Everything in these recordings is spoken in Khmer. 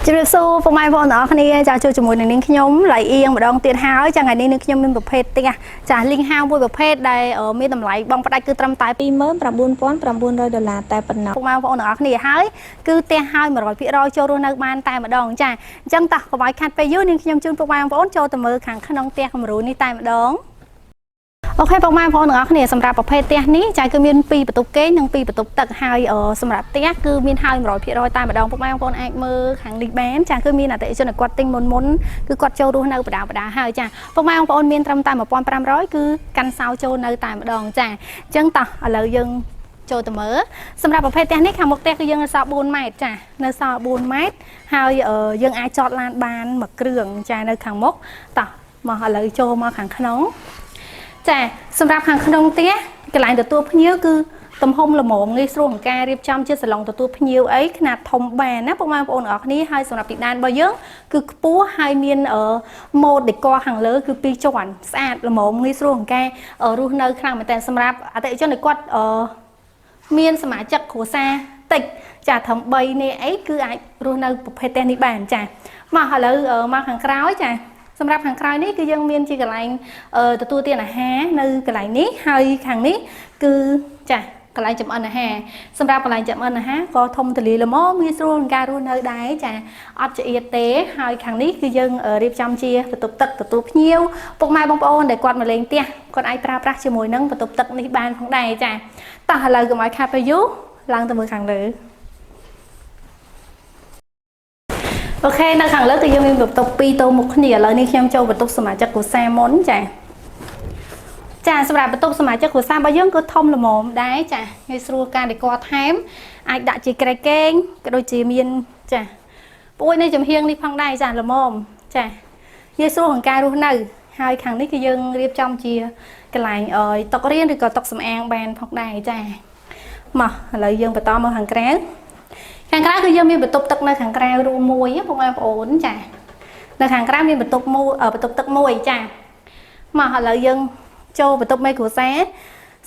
ជំរាបសួរពុកម៉ែបងប្អូនទាំងអស់គ្នាចាចូលជាមួយនឹងនាងខ្ញុំឡៃអៀងម្ដងទៀតហើយចាថ្ងៃនេះនាងខ្ញុំមានប្រភេទផ្ទះចាលីងហាវមួយប្រភេទដែលមានតម្លៃបងផ្ដាច់គឺត្រឹមតែ $29,900 តែប៉ុណ្ណោះពុកម៉ែបងប្អូនទាំងអស់គ្នាហើយគឺផ្ទះហើយ 100% ចូលរស់នៅបានតែម្ដងចាអញ្ចឹងតោះកុំឲ្យខាត់ពេលយូរនាងខ្ញុំជូនពុកម៉ែបងប្អូនចូលទៅមើលខាងក្នុងផ្ទះគំរូនេះតែម្ដងអូខេពុកម៉ែបងប្អូនទាំងអស់គ្នាសម្រាប់ប្រភេទផ្ទះនេះចាគឺមាន2បន្ទប់គេនិង2បន្ទប់ទឹកហើយសម្រាប់ផ្ទះគឺមានហើយ 100% តែម្ដងពុកម៉ែបងប្អូនអាចមើលខាងនេះបានចាគឺមានអតិថិជនគាត់ទិញមុនគឺគាត់ចូលរស់នៅបដាហើយចាពុកម៉ែបងប្អូនមានត្រឹមតែ 1,500 គឺកាន់សោចូលនៅតែម្ដងចាអញ្ចឹងតោះឥឡូវយើងចូលទៅមើលសម្រាប់ប្រភេទផ្ទះនេះខាងមុខផ្ទះគឺយើងនៅសល់ 4 ម៉ែត្រចានៅសល់ 4 ម៉ែត្រហើយយើងអាចចតឡានបានមួយគ្រឿងចានៅខាងមុខតោះមកឥឡូវចូលមកខាងក្នុងចាសម្រាប់ខាងក្នុងផ្ទះកន្លែងទទួលភ្ញៀវគឺទំហំល្មមងាយស្រួលក្នុងការរៀបចំជាសាឡុងទទួលភ្ញៀវអីຂະຫນាតធំបានណាពុកម៉ែបងប្អូនទាំងអស់គ្នាហើយសម្រាប់ទីដានរបស់យើងគឺខ្ពស់ហើយមានម៉ូតដេក័រខាងលើគឺ2ជាន់ស្អាតល្មមងាយស្រួលក្នុងការរស់នៅខ្លាំងមែនតើសម្រាប់អតិថិជនដែលគាត់មានសមាជិកគ្រួសារតិចចាត្រឹម3នាក់អីគឺអាចរស់នៅប្រភេទផ្ទះនេះបានចាមកឥឡូវមកខាងក្រោយចាសម្រាប់ខាងក្រោយនេះគឺយើងមានជាកន្លែងទទួលទានអាហារនៅកន្លែងនេះហើយខាងនេះគឺចាកន្លែងចម្អិនអាហារសម្រាប់កន្លែងចម្អិនអាហារក៏ធំទូលាយល្មមងាយស្រួលក្នុងការរស់នៅដែរចាអត់ចៀតទេហើយខាងនេះគឺយើងរៀបចំជាបន្ទប់ទឹកទទួលភ្ញៀវពុកម៉ែបងប្អូនដែលគាត់មកលេងផ្ទះគាត់អាចប្រើប្រាស់ជាមួយនឹងបន្ទប់ទឹកនេះបានផងដែរចាតោះឥឡូវកុំឲ្យខាត់ពេលយូរឡើងទៅមើលខាងលើអូខេនៅខាងលើគឺយើងមានបន្ទប់2ទៅមុខគ្នាឥឡូវនេះខ្ញុំចូលបន្ទប់សមាជិកគ្រួសារមុនចាសម្រាប់បន្ទប់សមាជិកគ្រួសាររបស់យើងគឺធំល្មមដែរចាងាយស្រួលការដេក័រថែមអាចដាក់ជាក្រែកគេងក៏ដូចជាមានចាពួយនៅចំហៀងនេះផងដែរចាល្មមចាងាយស្រួលក្នុងការរស់នៅហើយខាងនេះគឺយើងរៀបចំជាកន្លែងតុរៀនឬក៏តុសម្អាងបានផងដែរចាមកឥឡូវយើងបន្តមកខាងក្រៅគឺយើងមានបន្ទប់ទឹកនៅខាងក្រៅរួមមួយបងប្អូនចានៅខាងក្រៅមានបន្ទប់ទឹកមួយចាមកឥឡូវយើងចូលបន្ទប់មេគ្រួសារ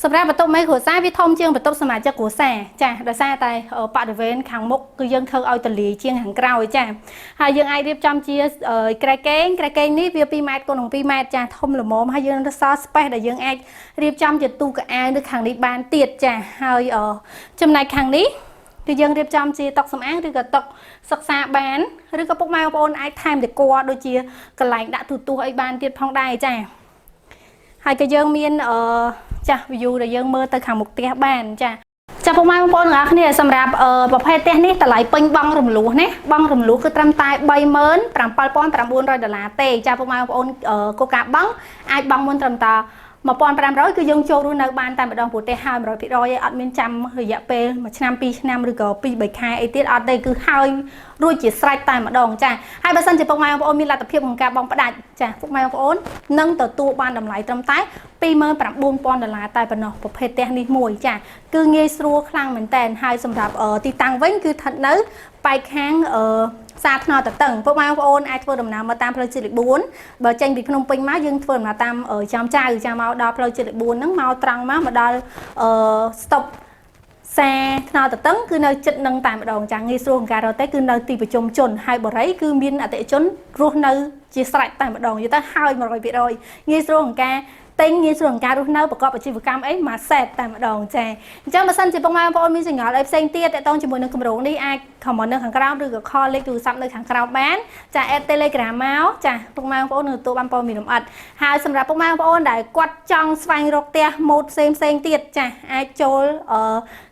សម្រាប់បន្ទប់មេគ្រួសារវាធំជាងបន្ទប់សមាជិកគ្រួសារចាដោយសារតែបរិវេណខាងមុខគឺយើងធ្វើឲ្យទលាយជាងខាងក្រោយចាហើយយើងអាចរៀបចំជាក្រែកគេងនេះវា2ម៉ែត្រគុណនឹង2ម៉ែត្រចាធំល្មមហើយយើងសល់ space ដែលយើងអាចរៀបចំជាទូកៅអៅនៅខាងនេះបានទៀតចាហើយចំណែកខាងនេះគឺយើងរៀបចំជាតុសម្អាងឬក៏តុសិក្សាបានឬក៏ពុកម៉ែបងប្អូនអាចថែមដេក័រដូចជាកន្លែងដាក់ទូទាស់អីបានទៀតផងដែរចាហើយក៏យើងមានចាស់ view ដែលយើងមើលទៅខាងមុខផ្ទះបានចាពុកម៉ែបងប្អូនទាំងអស់គ្នាសម្រាប់ប្រភេទផ្ទះនេះតម្លៃពេញបង់រំលោះណាបង់រំលោះគឺត្រឹមតែ $37,900 ទេចាពុកម៉ែបងប្អូនកូកាបង់អាចបង់មុនត្រឹមតែ1,500 គឺយើងចូលរស់នៅបានតែម្ដងព្រោះផ្ទះហើយ 100% ឯងអត់មានចាំរយៈពេល1ឆ្នាំ2ឆ្នាំឬក៏2 3ខែអីទៀតអត់ទេគឺហើយរួចជាស្រេចតែម្ដងចាហើយបើសិនជាពុកម៉ែបងប្អូនមានលទ្ធភាពក្នុងការបង់ផ្ដាច់ចាពុកម៉ែបងប្អូននឹងទទួលបានតម្លៃត្រឹមតែ$29,000 តែប៉ុណ្ណោះប្រភេទផ្ទះនេះមួយចាគឺងាយស្រួលខ្លាំងមែនតើហើយសម្រាប់ទីតាំងវិញគឺស្ថិតនៅប៉ែកខាងសាថ្នល់តតឹងពុកម៉ែបងប្អូនអាចធ្វើដំណើរមកតាមផ្លូវជាតិលេខ4បើចេញពីភ្នំពេញមកយើងធ្វើដំណើរតាមចំចៅចាមកដល់ផ្លូវជាតិលេខ4ហ្នឹងមកត្រង់មកដល់ស្តុបសាថ្នល់តតឹងគឺនៅចិត្តនឹងតែម្ដងចាងាយស្រួលក្នុងការរកទេគឺនៅទីប្រជុំជនហើយបរិយគឺមានអតិថិជនរស់នៅជាស្រេចតែម្ដងយល់ទៅហើយ 100% ងាយស្រួលក្នុងការទិញងាយស្រួលក្នុងការរស់នៅប្រកបអាជីវកម្មអីមួយសេតតែម្ដងចាអញ្ចឹងបើសិនជាពុកម៉ែបងប្អូនមានសង្កល់អីផ្សេងទៀតតាក់ទងជាមួយនឹងគម្រោងនេះអាច comment នៅខាងក្រោមឬក៏ call លេខទូរស័ព្ទនៅខាងក្រោមបានចា add Telegram មកចាពុកម៉ែបងប្អូននឹងទទួលបានព័ត៌មានលម្អិតហើយសម្រាប់ពុកម៉ែបងប្អូនដែលគាត់ចង់ស្វែងរកផ្ទះម៉ូដផ្សេងទៀតចាអាចចូល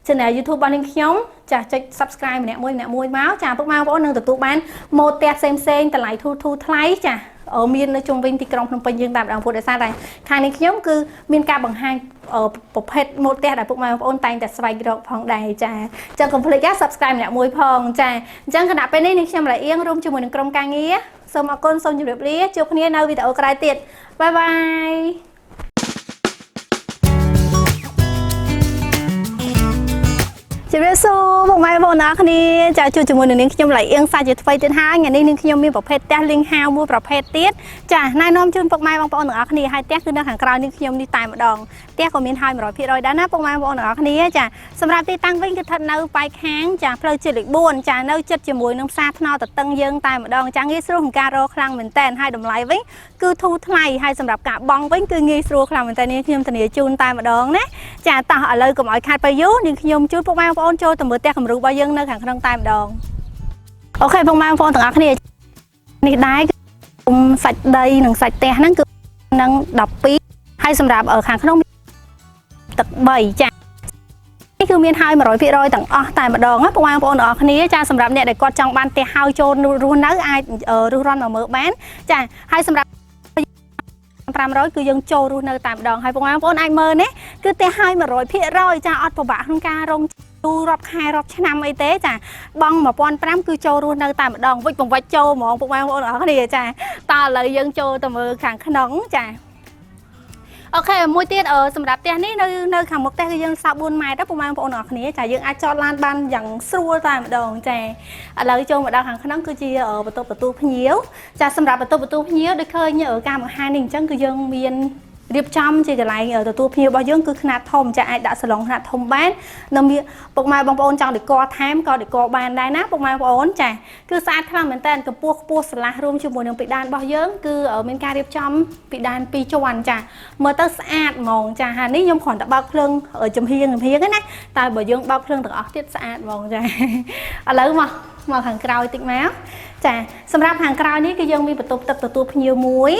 channel YouTube របស់នាងខ្ញុំចាចុច subscribe ម្នាក់មួយមកចាពុកម៉ែបងប្អូននឹងទទួលបានម៉ូដផ្ទះផ្សេងតម្លៃធូរថ្លៃចាមាននៅជុំវិញទីក្រុងភ្នំពេញយើងតែម្ដងព្រោះដោយសារតែខាងនេះខ្ញុំគឺមានការបង្ហាញប្រភេទម៉ូដផ្ទះដែលពុកម៉ែបងប្អូនតែងតែស្វែងរកផងដែរចាអញ្ចឹងកុំភ្លេច subscribe ម្នាក់មួយផងចាអញ្ចឹងគណៈពេលនេះនាងខ្ញុំឡៃអៀងរួមជាមួយនឹងក្រុមការងារសូមអរគុណសូមជម្រាបលាជួបគ្នានៅវីដេអូក្រោយទៀតបាយបាយជំរាបសួរពុកម៉ែបងប្អូនទាំងអស់គ្នាចាជួបជាមួយនឹងនាងខ្ញុំឡៃអៀងសាជាថ្មីទៀតហើយថ្ងៃនេះនាងខ្ញុំមានប្រភេទផ្ទះលីងហាវមួយប្រភេទទៀតចាណែនាំជូនពុកម៉ែបងប្អូនទាំងអស់គ្នាហើយផ្ទះគឺនៅខាងក្រៅនាងខ្ញុំនេះតែម្ដង ផ្ទះក៏មានហើយ 100% ដែរណាពុកម៉ែបងប្អូនទាំងអស់គ្នាចាសម្រាប់ទីតាំងវិញគឺស្ថិតនៅបែកខាងចាផ្លូវជាតិលេខ 4 ចានៅជិតជាមួយនឹងផ្សារថ្នល់តតឹងយើងតែម្ដងចាងាយស្រួលក្នុងការរកខ្លាំងមែនតែនហើយតម្លៃវិញគឺធូរថ្លៃហើយសម្រាប់ការបង់វិញគឺងាយស្រួលខ្លាំងមែនតែននេះខ្ញុំធានាជូនតែម្ដងណាចាតោះឥឡូវកុំឲ្យខាត់ពេលយូរនាងខ្ញុំជួយពុកម៉ែបងប្អូនចូលទៅមើលផ្ទះគំរូរបស់យើងនៅខាងក្នុងតែម្ដងអូខេពុកម៉ែបងប្អូនទាំងអស់គ្នានេះដែរគុំសាច់ដីនិងសាច់ផ្ទះហ្នឹងគឺនឹង12ហើយសម្រាប់ខាងក្នុងទឹក3ចានេះគឺមានហើយ 100% ទាំងអស់តែម្ដងណាបងប្អូនទាំងអស់គ្នាចាសម្រាប់អ្នកដែលគាត់ចង់បានផ្ទះហើយចូលរស់នៅអាចរស់រាន់មកមើលបានចាហើយសម្រាប់500គឺយើងចូលរស់នៅតែម្ដងហើយបងប្អូនអាចមើលនេះគឺផ្ទះហើយ 100% ចាអត់ពិបាកក្នុងការរងទូរាប់ខែរាប់ឆ្នាំអីទេចាបង់ 1500 គឺចូលរស់នៅតែម្ដងវិចបង្វិចចូលហ្មងបងប្អូនទាំងអស់គ្នាចាតើឥឡូវយើងចូលទៅមើលខាងក្នុងចាអូខេមួយទៀតសម្រាប់ផ្ទះនេះនៅខាងមុខផ្ទះគឺយើងសោក4ម៉ែត្របងប្អូនទាំងអស់គ្នាចាយើងអាចចតឡានបានយ៉ាងស្រួលតែម្ដងចាឥឡូវចូលមកដល់ខាងក្នុងគឺជាបន្ទប់ទទួលភ្ញៀវចាសម្រាប់បន្ទប់ទទួលភ្ញៀវដូចឃើញការបង្ហាញនេះអញ្ចឹងគឺយើងមានរៀបចំជាកន្លែងទទួលភ្ញៀវរបស់យើងគឺខ្នាតធំចាអាចដាក់សាឡុងខ្នាតធំបាននៅមានពុកម៉ែបងប្អូនចង់ដេកថែមក៏ដេកបានដែរណាពុកម៉ែបងប្អូនចាគឺស្អាតខ្លាំងមែនតើកម្ពស់ខ្ពស់ស្រឡះរួមជាមួយនឹងពិដានរបស់យើងគឺមានការរៀបចំពិដាន2ជាន់ចាមើលទៅស្អាតហ្មងចាហើយនេះខ្ញុំគ្រាន់តែបើកភ្លើងចំហៀងណាតែបើយើងបើកភ្លើងទាំងអស់ទៀតស្អាតហ្មងចាឥឡូវមកខាងក្រោយតិចមកចាសម្រាប់ខាងក្រោយនេះគឺយើងមានបន្ទប់ទឹកទទួលភ្ញៀវមួយ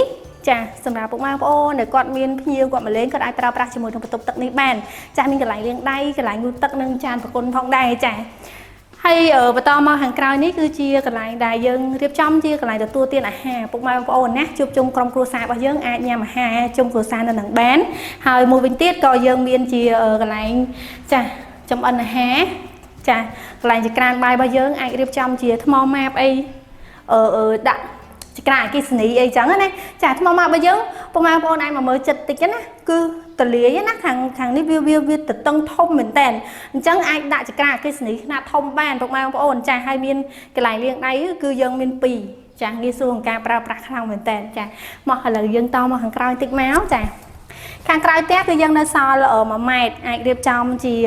ចាសម្រាប់ពុកម៉ែបងប្អូនដែលគាត់មានភ្ញៀវគាត់មកលេងគាត់អាចប្រើប្រាស់ជាមួយនឹងបន្ទប់ទឹកនេះបានចាមានកន្លែងលាងដៃកន្លែងងូតទឹកនិងចានប្រគុណផងដែរចាហើយបន្តមកខាងក្រោយនេះគឺជាកន្លែងដែលយើងរៀបចំជាកន្លែងទទួលទានអាហារពុកម៉ែបងប្អូនណាជួបជុំក្រុមគ្រួសាររបស់យើងអាចញ៉ាំអាហារជុំគ្រួសារនៅនឹងបានហើយមួយវិញទៀតក៏យើងមានជាកន្លែងចាចំអិនអាហារចាកន្លែងចក្រានបាយរបស់យើងអាចរៀបចំជាថ្មម៉ាបអីដាក់ចក្រានអគ្គិសនីអីចឹងណាចាថ្មម៉ាបរបស់យើងពុកម៉ែបងប្អូនអាចមកមើលចិត្តតិចណាគឺទលាយណាខាងនេះវាតតឹងធំមែនតើអញ្ចឹងអាចដាក់ចក្រានអគ្គិសនីខ្នាតធំបានពុកម៉ែបងប្អូនចាហើយមានកន្លែងលាងដៃគឺយើងមាន2ចាងាយស្រួលក្នុងការប្រើប្រាស់ខ្លាំងមែនតើចាមកឥឡូវយើងតមកខាងក្រោយតិចមកចាខាងក្រោយផ្ទះគឺយើងនៅសល់1ម៉ែត្រអាចរៀបចំជា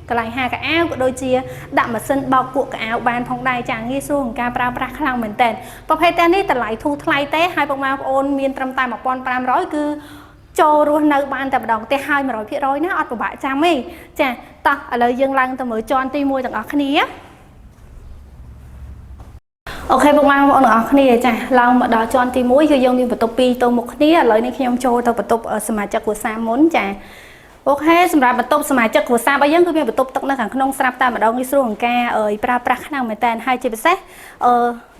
កន្លែងហាកៅអៅក៏ដូចជាដាក់ម៉ាស៊ីនបោកគក់កៅអៅបានផងដែរចាងាយស្រួលក្នុងការប្រើប្រាស់ខ្លាំងមែនតើប្រភេទផ្ទះនេះតម្លៃធូរថ្លៃទេហើយពុកម៉ែបងប្អូនមានត្រឹមតែ 1500 គឺចូលរស់នៅបានតែម្ដងផ្ទះហើយ 100% ណាអត់ពិបាកចាំទេចាតោះឥឡូវយើងឡើងទៅមើលជាន់ទី1ទាំងអស់គ្នាអូខេពុកម៉ែបងប្អូនទាំងអស់គ្នាចាឡើងមកដល់ជាន់ទី1គឺយើងមានបន្ទប់2ទៅមុខគ្នាឥឡូវនេះខ្ញុំចូលទៅបន្ទប់សមាជិកគ្រួសារមុនចាអូខេសម្រាប់បន្ទប់សមាជិកគ្រួសាររបស់យើងគឺមានបន្ទប់ទឹកនៅខាងក្នុងស្រាប់តែម្ដងងាយស្រួលក្នុងការប្រើប្រាស់ខ្លាំងមែនតើហើយជាពិសេស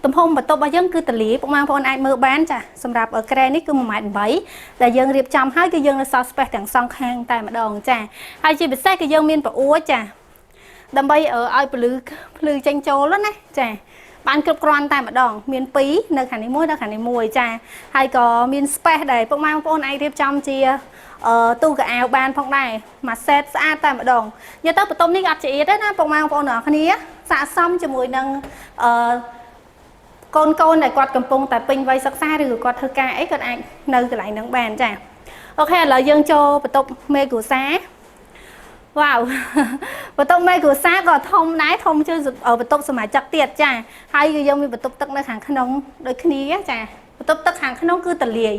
ទំហំបន្ទប់របស់យើងគឺទលាយពុកម៉ែបងប្អូនអាចមើលបានចាសម្រាប់ក្រែនេះគឺ 1.8 ម៉ែត្រដែលយើងរៀបចំហើយគឺយើងនៅសល់ space ទាំងសងខាងតែម្ដងចាហើយជាពិសេសគឺយើងមានប្រអួចចាដើម្បីឲ្យភ្លឺចេញចូលណាចាបានគ្រប់គ្រាន់តែម្ដងមាន2នៅខាងនេះ1នៅខាងនេះ1ចាហើយក៏មាន space ដែលពុកម៉ែបងប្អូនអាចរៀបចំជាទូកៅអៅបានផងដែរមួយសេតស្អាតតែម្ដងនិយាយទៅបន្ទប់នេះអត់ច្អៀតទេណាពុកម៉ែបងប្អូនទាំងអស់គ្នាស័ក្តិសមជាមួយនឹងកូនដែលគាត់កំពុងតែពេញវ័យសិក្សាឬក៏គាត់ធ្វើការអីគាត់អាចនៅកន្លែងហ្នឹងបានចាអូខេឥឡូវយើងចូលបន្ទប់មេគ្រួសារវ៉ាវបន្ទប់មេគ្រួសារក៏ធំដែរធំជាងបន្ទប់សមាជិកទៀតចាហើយគឺយើងមានបន្ទប់ទឹកនៅខាងក្នុងដូចគ្នាចាបន្ទប់ទឹកខាងក្នុងគឺទលាយ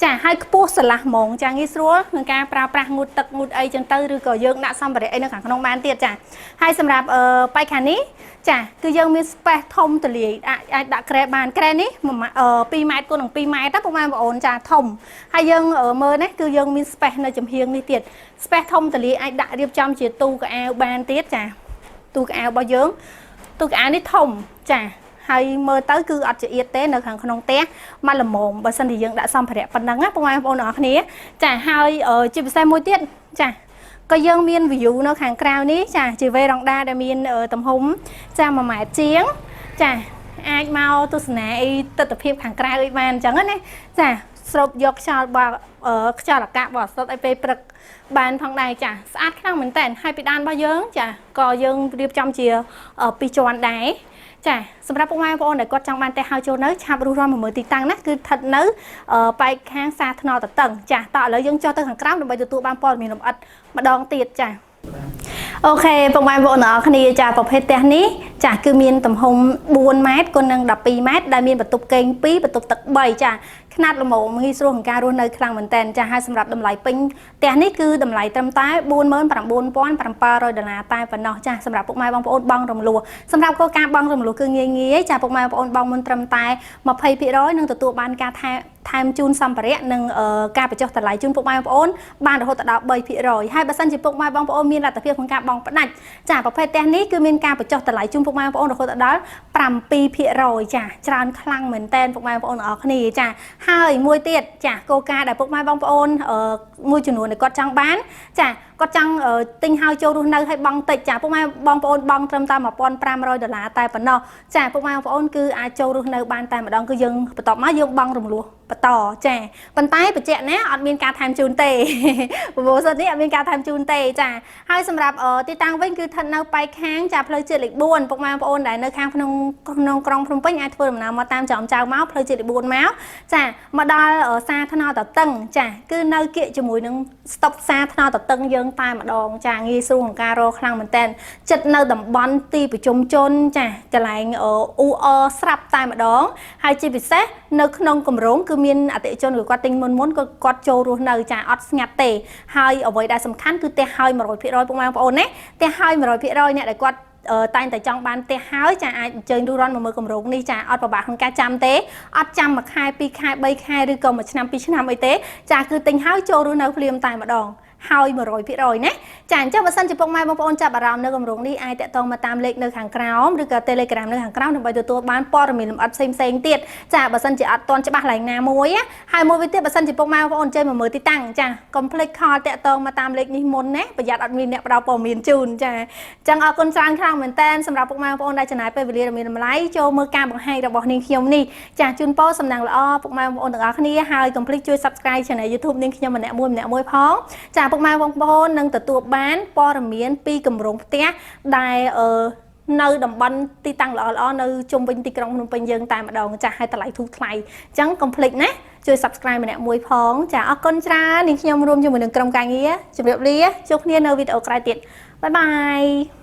ចាហើយខ្ពស់ស្រឡះហ្មងចាងាយស្រួលក្នុងការប្រើប្រាស់ងូតទឹកងូតអីចឹងទៅឬក៏យើងដាក់សម្ភារៈអីនៅខាងក្នុងបានទៀតចាហើយសម្រាប់បែកខាងនេះចាគឺយើងមាន space ធំទលាយអាចដាក់ក្រែបានក្រែនេះ2ម៉ែត្រគុណនឹង2ម៉ែត្រណាពុកម៉ែបងប្អូនចាធំហើយយើងមើលនេះគឺយើងមាន space នៅចំហៀងនេះទៀត space ធំទលាយអាចដាក់រៀបចំជាទូកៅអៅបានទៀតចាទូកៅអៅរបស់យើងទូកៅអៅនេះធំចាហើយមើលទៅគឺអត់ច្អៀតទេនៅខាងក្នុងផ្ទះមកល្មមបើសិនជាយើងដាក់សម្ភារៈប៉ុណ្ណឹងណាបងប្អូនទាំងអស់គ្នាចាហើយជាពិសេសមួយទៀតចាក៏យើងមាន view នៅខាងក្រៅនេះចាជាវេរ៉ង់ដាដែលមានទំហំចា1ម៉ែត្រជាងចាអាចមកទស្សនាអីទិដ្ឋភាពខាងក្រៅអីបានអញ្ចឹងណាចាស្រូបយកខ្យល់ខ្យល់អាកាសបរិសុទ្ធឲ្យពេលព្រឹកបានផងដែរចាស្អាតខ្លាំងមែនតើហើយពីដានរបស់យើងចាក៏យើងរៀបចំជា2ជាន់ដែរ ចាសម្រាប់ពុកម៉ែបងប្អូនដែលគាត់ចង់បានតែហៅចូលនៅឆាប់រស់រាន់មើលទីតាំងណាគឺស្ថិតនៅប៉ែកខាងសាថ្នល់តតឹងចាតឥឡូវយើងចុះទៅខាងក្រោមដើម្បីទទួលបានព័ត៌មានលម្អិតម្ដងទៀតចាអូខេពុកម៉ែបងប្អូនទាំងអស់គ្នាចាប្រភេទផ្ទះនេះចាគឺមានទំហំ4ម៉ែត្រគុណនឹង12ម៉ែត្រដែលមានបន្ទប់គេង2បន្ទប់ទឹក3ចាខ្នាតល្មមងាយស្រួលក្នុងការរស់នៅខ្លាំងមែនតើចាហើយសម្រាប់តម្លៃពេញផ្ទះនេះគឺតម្លៃត្រឹមតែ$49,700តែប៉ុណ្ណោះចាសម្រាប់ពុកម៉ែបងប្អូនបង់រំលោះសម្រាប់គោលការណ៍បង់រំលោះគឺងាយចាពុកម៉ែបងប្អូនបង់មុនត្រឹមតែ20%នឹងទទួលបានការថែមជូនសម្ភារៈនិងការបញ្ចុះតម្លៃជូនពុកម៉ែបងប្អូនបានរហូតដល់3%ហើយបើសិនជាពុកម៉ែបងប្អូនមានលទ្ធភាពក្នុងការបង់ផ្ដាច់ចាប្រភេទផ្ទះនេះគឺមានការបញ្ចុះតម្លៃជូនពុកម៉ែបងប្អូនរហូតដល់7%ចាច្រើនខ្លាំងមែនតើពុកម៉ែបងប្អូនទាំងអស់គ្នាចាហើយមួយទៀតចាគោលការណ៍ដែលពុកម៉ែបងប្អូនមួយចំនួនដែលគាត់ចង់បានចាគាត់ចង់ទិញហើយចូលរស់នៅឲ្យបង់តិចចាពុកម៉ែបងប្អូនបង់ត្រឹមតែ$1,500តែប៉ុណ្ណោះចាពុកម៉ែបងប្អូនគឺអាចចូលរស់នៅបានតែម្ដងគឺយើងបន្ទាប់មកយើងបង់រំលោះបន្តចាប៉ុន្តែបញ្ជាក់ណាអត់មានការថែមជូនទេប្រវត្តិសាស្ត្រនេះអត់មានការថែមជូនទេចាហើយសម្រាប់ទីតាំងវិញគឺស្ថិតនៅប៉ែកខាងចាផ្លូវជាតិលេខ4ពុកម៉ែបងប្អូនដែលនៅខាងក្នុងក្រុងភ្នំពេញអាចធ្វើដំណើរមកតាមចំចៅមកផ្លូវជាតិលេខ4មកចាមកដល់សាថ្នល់តតឹងចាគឺនៅគៀកជាមួយនឹងស្តុបសាថ្នល់តតឹងយើងតែម្ដងចាងាយស្រួលក្នុងការរកខ្លាំងមែនតើចិត្តនៅតំបន់ទីប្រជុំជនចាកន្លែងអ៊ូអស្រាប់តែម្ដងហើយជាពិសេសនៅក្នុងគម្រោងគឺមានអតិថិជនគាត់ទិញមុនគាត់ចូលរស់នៅចាអត់ស្ងាត់ទេហើយអ្វីដែលសំខាន់គឺផ្ទះហើយ100%ពុកម៉ែបងប្អូនណាផ្ទះហើយ100%អ្នកដែលគាត់តែងតែចង់បានផ្ទះហើយចាអាចអញ្ជើញរស់រាន់មកមើលគម្រោងនេះចាអត់ពិបាកក្នុងការចាំទេអត់ចាំមួយខែ2ខែ3ខែឬក៏មួយឆ្នាំ2ឆ្នាំអីទេចាគឺទិញហើយចូលរស់នៅភ្លាមតែម្ដងហើយ100%ណាចាអញ្ចឹងបើសិនជាពុកម៉ែបងប្អូនចាប់អារម្មណ៍នៅគម្រោងនេះអាចតាក់ទងមកតាមលេខនៅខាងក្រោមឬក៏ Telegram នៅខាងក្រោមដើម្បីទទួលបានព័ត៌មានលម្អិតផ្សេងទៀតចាបើសិនជាអត់ទាន់ច្បាស់ឡើងណាមួយហើយមួយវិញទៀតបើសិនជាពុកម៉ែបងប្អូនចេញមកមើលទីតាំងចាកុំភ្លេចខលតាក់ទងមកតាមលេខនេះមុនណាប្រយ័ត្នអត់មានអ្នកផ្ដល់ព័ត៌មានជូនចាអញ្ចឹងអរគុណច្រើនខ្លាំងមែនតើសម្រាប់ពុកម៉ែបងប្អូនដែលចំណាយពេលវេលាដ៏មានតម្លៃចូលមើលការបង្ហាញរបស់នាងខ្ញុំនេះចាជូនពរសំណាងល្អពុកម៉ែបងប្អូនទាំងអស់គ្នាហើយកុំភ្លេចជួយ Subscribe Channel YouTube នាងខ្ញុំម្នាក់មួយផងចាពុកម៉ែបងប្អូននឹងទទួលបានព័ត៌មានពីគម្រោងផ្ទះដែលនៅតំបន់ទីតាំងល្អៗនៅជុំវិញទីក្រុងភ្នំពេញយើងតែម្ដងចាស់ឲ្យតម្លៃធូរថ្លៃអញ្ចឹងកុំភ្លេចណាជួយ Subscribe ម្នាក់មួយផងចាអរគុណច្រើននាងខ្ញុំរួមជាមួយនឹងក្រុមការងារជម្រាបលាជួបគ្នានៅវីដេអូក្រោយទៀតបាយបាយ